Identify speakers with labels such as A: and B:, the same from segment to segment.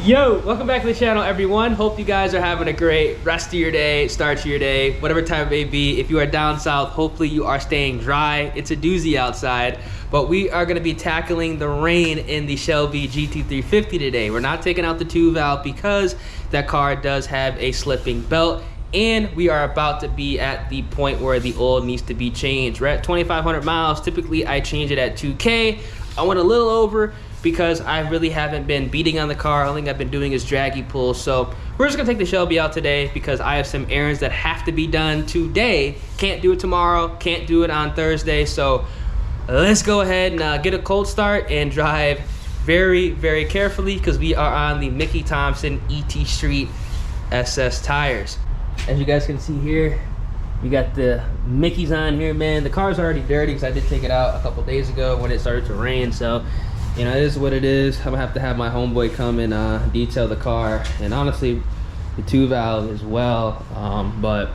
A: Yo, welcome back to the channel, everyone. Hope you guys are having a great rest of your day, start to your day, whatever time it may be. If you are down south, hopefully you are staying dry. It's a doozy outside, but we are gonna be tackling the rain in the Shelby GT350 today. We're not taking out the 2-valve because that car does have a slipping belt, and we are about to be at the point where the oil needs to be changed. We're at 2,500 miles. Typically, I change it at 2K. I went a little over because I really haven't been beating on the car. All thing I've been doing is draggy pulls. So we're just gonna take the Shelby out today because I have some errands that have to be done today. Can't do it tomorrow, can't do it on Thursday. So let's go ahead and get a cold start and drive very, very carefully because we are on the Mickey Thompson ET Street SS tires. As you guys can see here, we got the Mickeys on here, man. The car's already dirty because I did take it out a couple days ago when it started to rain. So you know, it is what it is. I'm gonna have to have my homeboy come and detail the car, and honestly, the 2-valve as well. But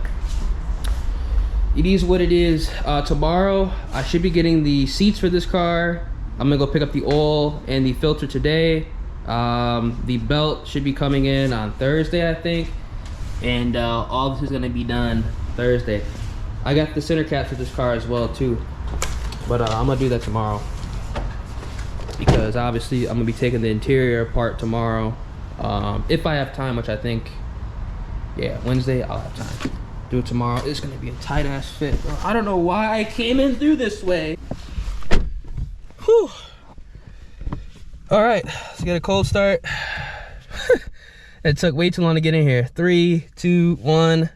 A: it is what it is. Tomorrow, I should be getting the seats for this car. I'm gonna go pick up the oil and the filter today. The belt should be coming in on Thursday, I think. And all this is gonna be done Thursday. I got the center caps for this car as well too. But I'm gonna do that tomorrow, because obviously I'm gonna be taking the interior apart tomorrow. If I have time, which I think, yeah, Wednesday I'll have time. Do it tomorrow. It's gonna be a tight ass fit, bro. I don't know why I came in through this way. Whew. All right, let's get a cold start. It took way too long to get in here. 3, 2, 1.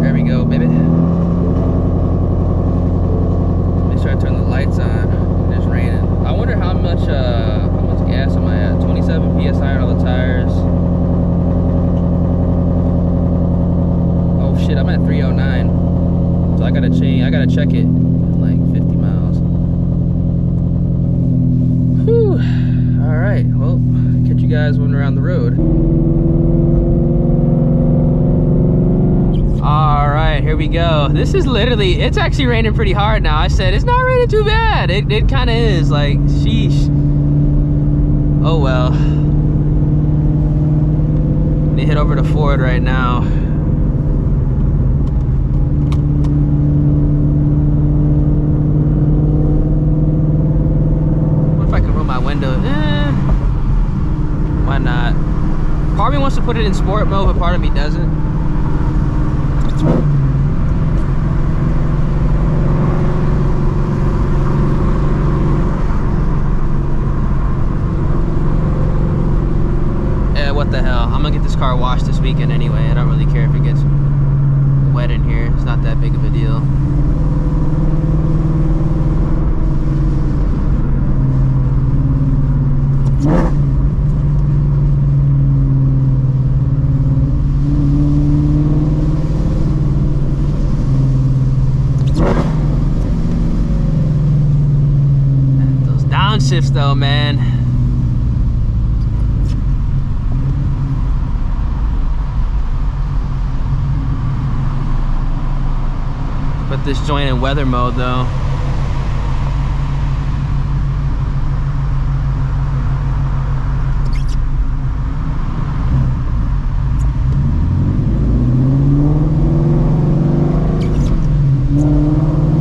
A: There we go, baby. Turn the lights on. It's raining. I wonder how much gas am I at? 27 psi on all the tires. Oh shit, I'm at 309. So I gotta check it at like 50 miles. Whew. All right, well, catch you guys when we're on the road. All right, here we go. This is literally, it's actually raining pretty hard now. I said, it's not raining too bad. It kind of is, like, sheesh. Oh well. They head over to Ford right now. What if I can roll my window? Why not? Part of me wants to put it in sport mode, but part of me doesn't. What the hell? I'm gonna get this car washed this weekend anyway. I don't really care if it gets wet in here. It's not that big of a deal. Those downshifts though, man. Put this joint in weather mode though.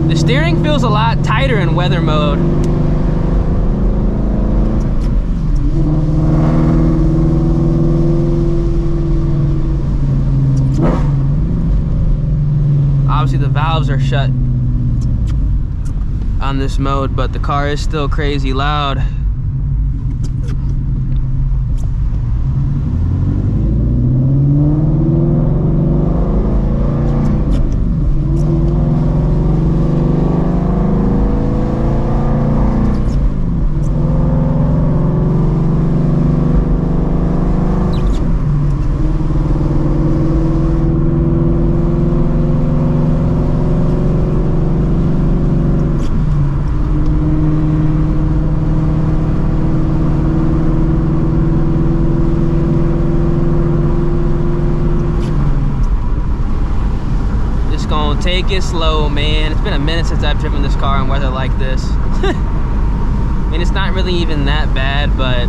A: The steering feels a lot tighter in weather mode. Obviously the valves are shut on this mode, but the car is still crazy loud. Take it slow, man. It's been a minute since I've driven this car in weather like this. mean, it's not really even that bad, but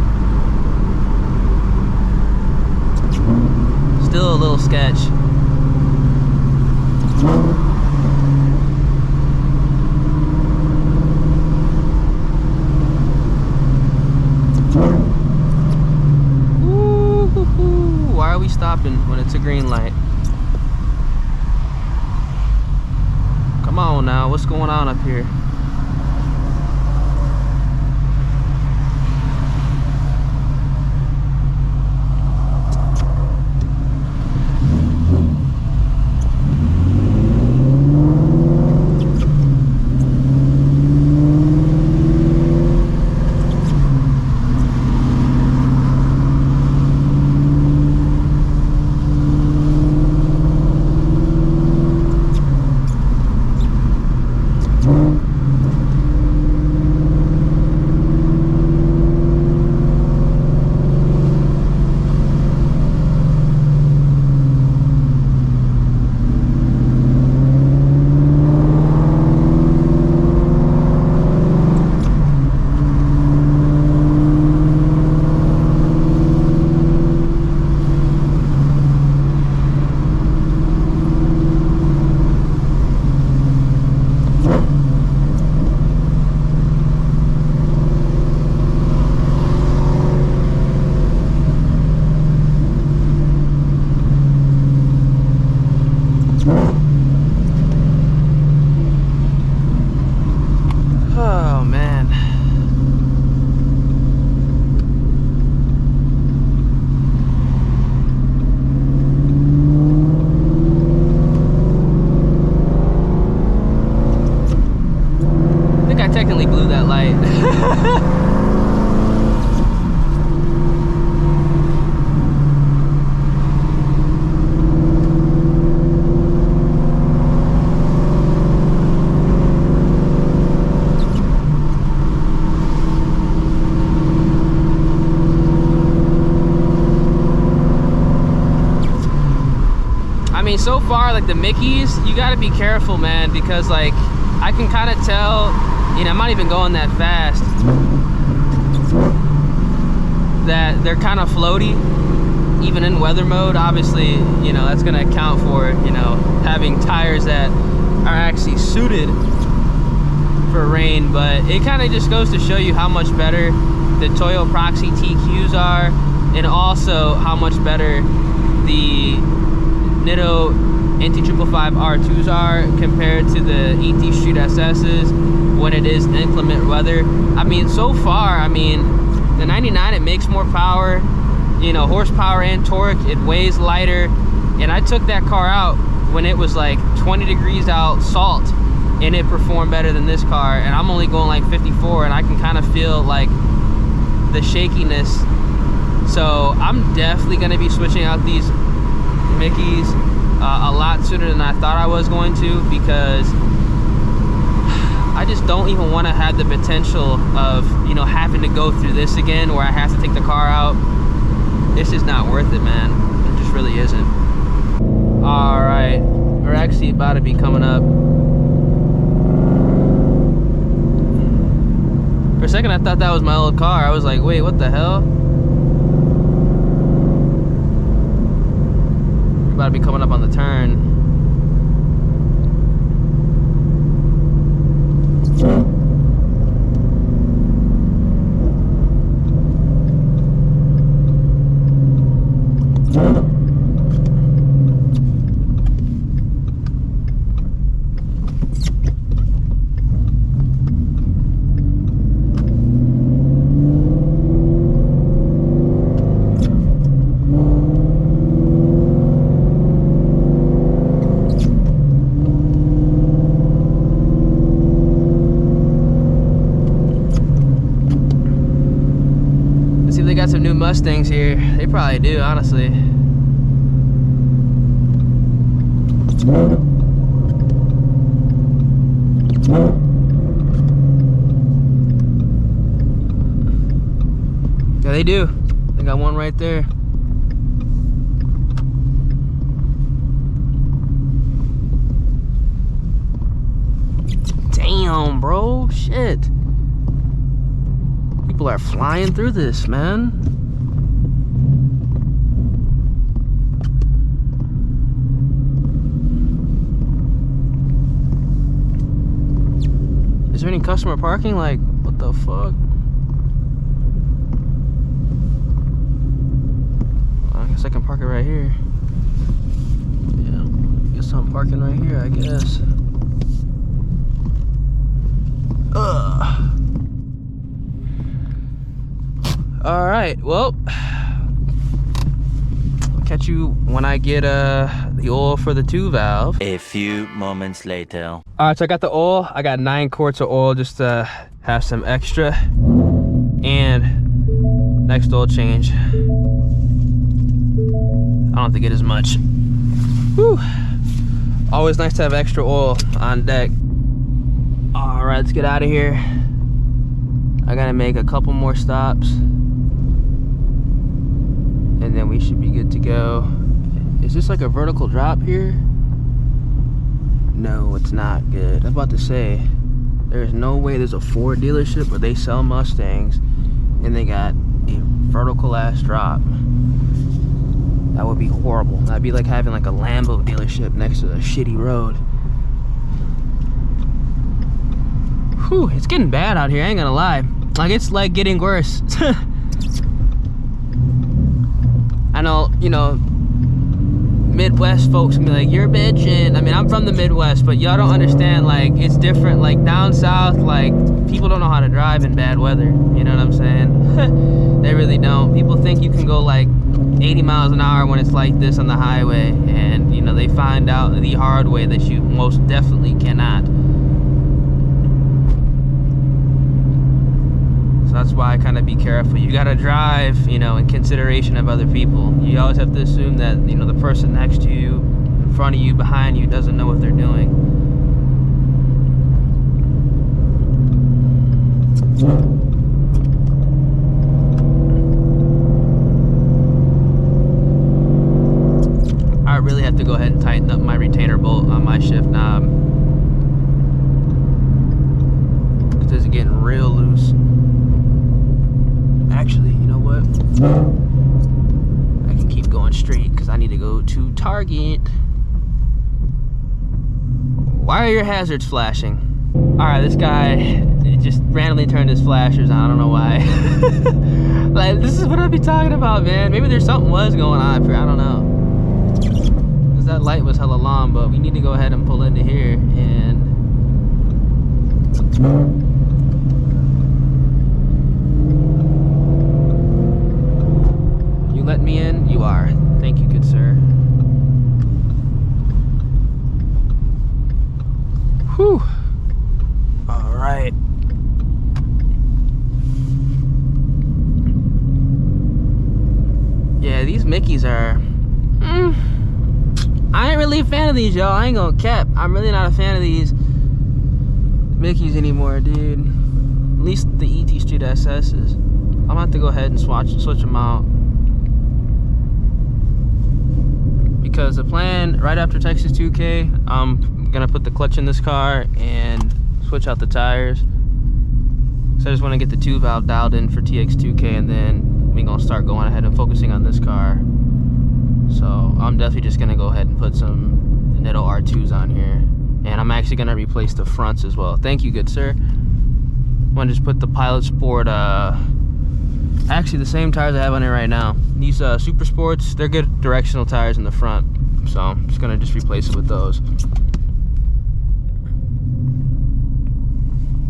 A: still a little sketch. Why are we stopping when it's a green light? Come on now, what's going on up here? Technically blew that light. I mean, so far, like the Mickeys, you gotta be careful, man, because like I can kind of tell, you know, I'm not even going that fast, that they're kind of floaty, even in weather mode. Obviously, you know, that's gonna account for, you know, having tires that are actually suited for rain, but it kind of just goes to show you how much better the Toyo Proxy TQs are, and also how much better the Nitto NT555 R2s are compared to the ET Street SS's when it is inclement weather. I mean, so far, I mean, the 99, it makes more power, you know, horsepower and torque. It weighs lighter, and I took that car out when it was like 20 degrees out, salt, and it performed better than this car, and I'm only going like 54, and I can kind of feel like the shakiness. So I'm definitely going to be switching out these Mickeys a lot sooner than I thought I was going to, because I just don't even want to have the potential of, you know, having to go through this again where I have to take the car out. It's just not worth it, man. It just really isn't. All right, we're actually about to be coming up. For a second, I thought that was my old car. I was like, wait, what the hell? We're about to be coming up on the turn. Got some new Mustangs here. They probably do, honestly. Yeah, they do. They got one right there. Damn, bro. Shit. people are flying through this, man. Is there any customer parking? Like, what the fuck? I guess I can park it right here. Yeah, guess I'm parking right here, I guess. All right, well, I'll catch you when I get the oil for the 2 valve.
B: A few moments later.
A: All right, so I got the oil. I got 9 quarts of oil just to have some extra. And next oil change. I don't have to get as much. Whew. Always nice to have extra oil on deck. All right, let's get out of here. I gotta make a couple more stops. And then we should be good to go. Is this like a vertical drop here? No, it's not good. I was about to say, there's no way there's a Ford dealership where they sell Mustangs and they got a vertical ass drop. That would be horrible. That'd be like having like a Lambo dealership next to a shitty road. Whew, it's getting bad out here, I ain't gonna lie. Like, it's like getting worse. I know, you know, Midwest folks can be like, you're bitching. I mean, I'm from the Midwest, but y'all don't understand, like, it's different. Like, down south, like, people don't know how to drive in bad weather. You know what I'm saying? They really don't. People think you can go, like, 80 miles an hour when it's like this on the highway. And, you know, they find out the hard way that you most definitely cannot. That's why I kind of be careful. You gotta drive, you know, in consideration of other people. You always have to assume that, you know, the person next to you, in front of you, behind you, doesn't know what they're doing. I really have to go ahead and tighten up my retainer bolt on my shift knob. Because it's getting real loose. Actually, you know what? I can keep going straight because I need to go to Target. Why are your hazards flashing? All right, this guy just randomly turned his flashers on. I don't know why. Like, this is what I'd be talking about, man. Maybe there's something was going on for, I don't know. Because that light was hella long, but we need to go ahead and pull into here and... Let me in? You are. Thank you, good sir. Whew. All right. Yeah, these Mickeys are... I ain't really a fan of these, y'all. I ain't gonna cap. I'm really not a fan of these Mickeys anymore, dude. At least the ET Street SS's. I'm gonna have to go ahead and switch them out. Because the plan, right after Texas 2K, I'm gonna put the clutch in this car and switch out the tires. So I just wanna get the 2 valve dialed in for TX2K, and then we're gonna start going ahead and focusing on this car. So I'm definitely just gonna go ahead and put some Nitto R2s on here. And I'm actually gonna replace the fronts as well. Thank you, good sir. I'm gonna just put the Pilot Sport, actually the same tires I have on it right now. These Super Sports, they're good directional tires in the front. So I'm just gonna replace it with those.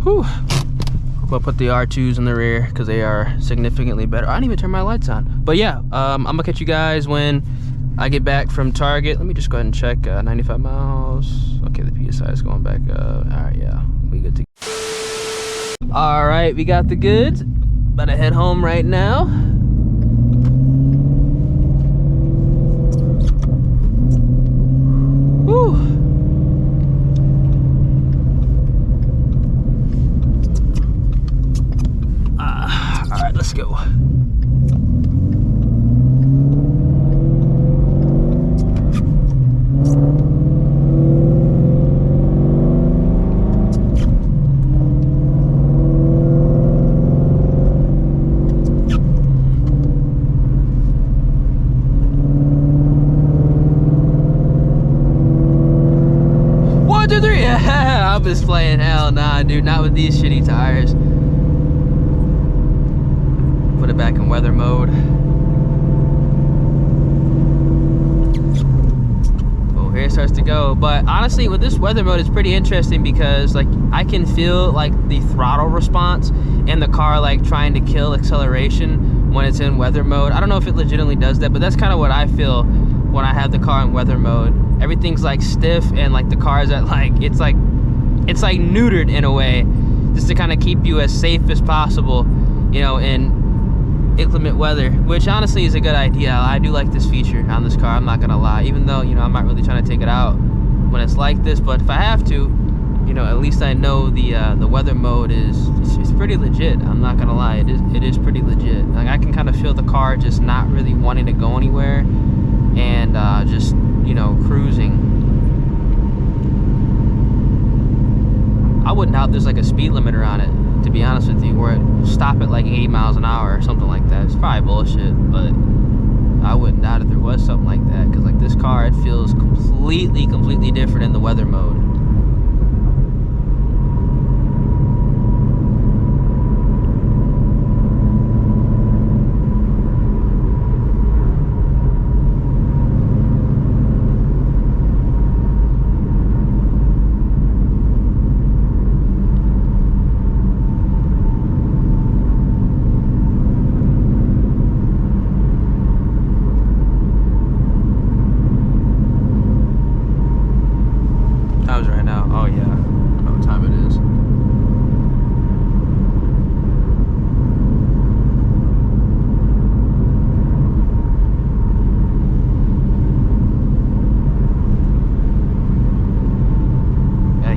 A: Whew. I'll put the R2s in the rear because they are significantly better. I didn't even turn my lights on. But yeah, I'm gonna catch you guys when I get back from Target. Let me just go ahead and check 95 miles. Okay, the PSI is going back up. All right, yeah, we good to go. All right, we got the goods. About to head home right now. Whew. All right, let's go. is playing. Hell nah, dude, not with these shitty tires. Put it back in weather mode. Oh, here it starts to go. But honestly, with this weather mode, it's pretty interesting because like I can feel like the throttle response and the car like trying to kill acceleration when it's in weather mode. I don't know if it legitimately does that, but that's kind of what I feel when I have the car in weather mode. Everything's like stiff and like the car's at like it's like neutered in a way, just to kind of keep you as safe as possible, you know, in inclement weather, which honestly is a good idea. I do like this feature on this car, I'm not gonna lie, even though, you know, I'm not really trying to take it out when it's like this, but if I have to, you know, at least I know the weather mode is it's pretty legit. I'm not gonna lie, it is pretty legit. Like I can kind of feel the car just not really wanting to go anywhere and just, you know, cruising. I wouldn't doubt there's like a speed limiter on it, to be honest with you, where it stop at like 80 miles an hour or something like that. It's probably bullshit, but I wouldn't doubt if there was something like that, because like this car, it feels completely different in the weather mode.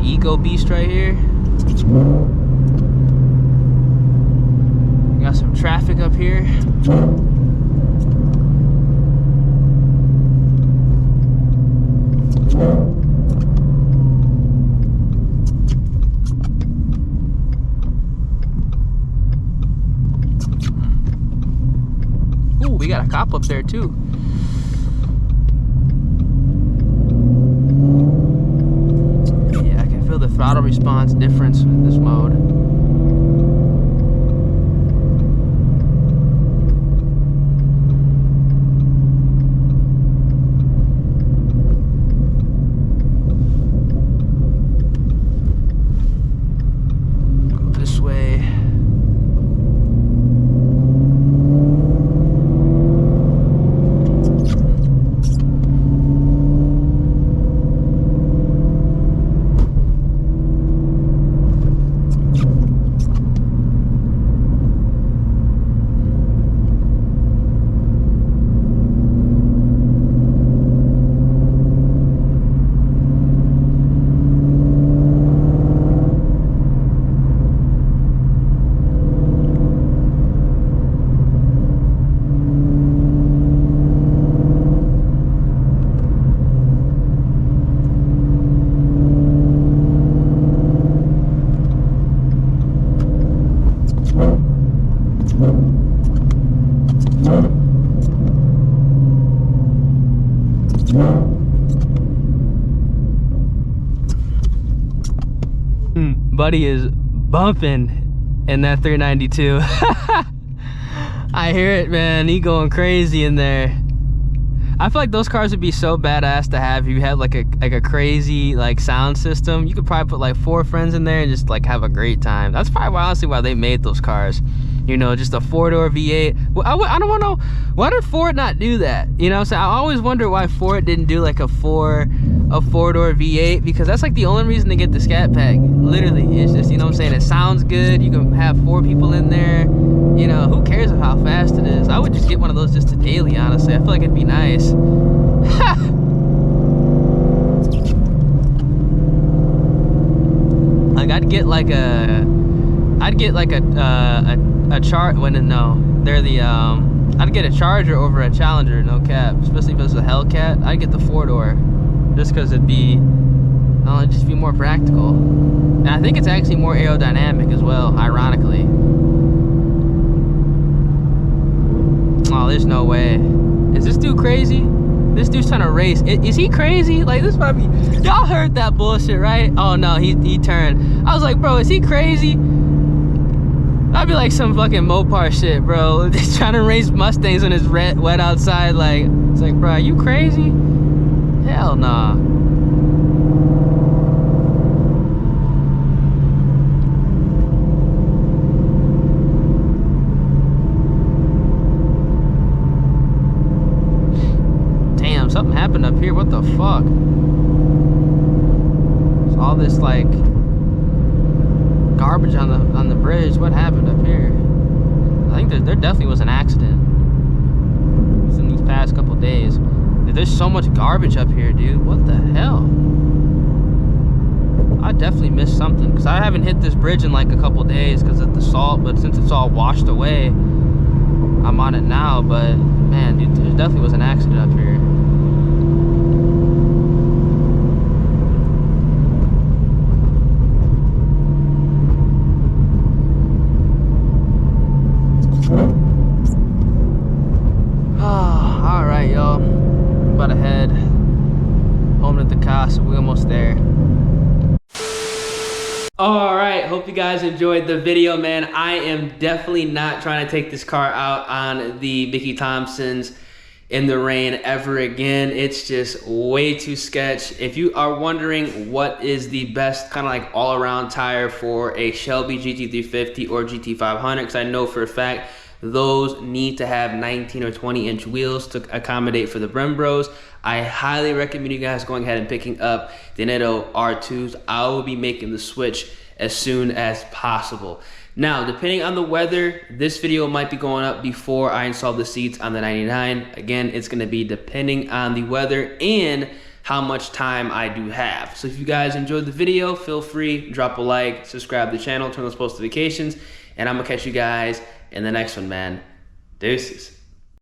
A: Ego beast right here. Got some traffic up here. Ooh, we got a cop up there too. The throttle response difference in this mode. Go this way. Buddy is bumping in that 392. I hear it, man. He going crazy in there. I feel like those cars would be so badass to have if you had like a crazy like sound system. You could probably put like 4 friends in there and just like have a great time. That's probably honestly why they made those cars. You know, just a 4-door V8. Well, I don't want to know, why did Ford not do that? You know, so I always wonder why Ford didn't do like a 4-door V8, because that's like the only reason to get the Scat Pack. Literally, it's just, you know what I'm saying, it sounds good. You can have 4 people in there. You know, who cares how fast it is? I would just get one of those just to daily, honestly. I feel like it'd be nice. Like I'd get like a chart when no, they're the I'd get a Charger over a Challenger, no cap. Especially if it's a Hellcat, I'd get the 4-door, just because it'd just be more practical. And I think it's actually more aerodynamic as well, ironically. Oh, there's no way. Is this dude crazy? This dude's trying to race. Is he crazy? Like, this might be... Y'all heard that bullshit, right? Oh, no, he turned. I was like, bro, is he crazy? That'd be like some fucking Mopar shit, bro. Just trying to race Mustangs when it's wet outside. Like, it's like, bro, are you crazy? Hell nah. Damn, something happened up here. What the fuck? It's all this like garbage on the bridge. What happened up here? I think there definitely was an accident in these past couple days. There's so much garbage up here, dude. What the hell? I definitely missed something because I haven't hit this bridge in like a couple days because of the salt, but since it's all washed away, I'm on it now. But man, dude, there definitely was an accident up here. Alright, y'all. About to head home to the casa. We're almost there. Alright, hope you guys enjoyed the video, man. I am definitely not trying to take this car out on the Mickey Thompsons in the rain ever again. It's just way too sketch. If you are wondering what is the best kind of like all-around tire for a Shelby GT350 or GT500, because I know for a fact those need to have 19 or 20 inch wheels to accommodate for the Brim Bros. I highly recommend you guys going ahead and picking up the Netto R2s. I will be making the switch as soon as possible. Now, depending on the weather, this video might be going up before I install the seats on the 99. Again, it's gonna be depending on the weather and how much time I do have. So if you guys enjoyed the video, feel free, drop a like, subscribe to the channel, turn those post notifications, and I'm gonna catch you guys in the next one, man. Deuces.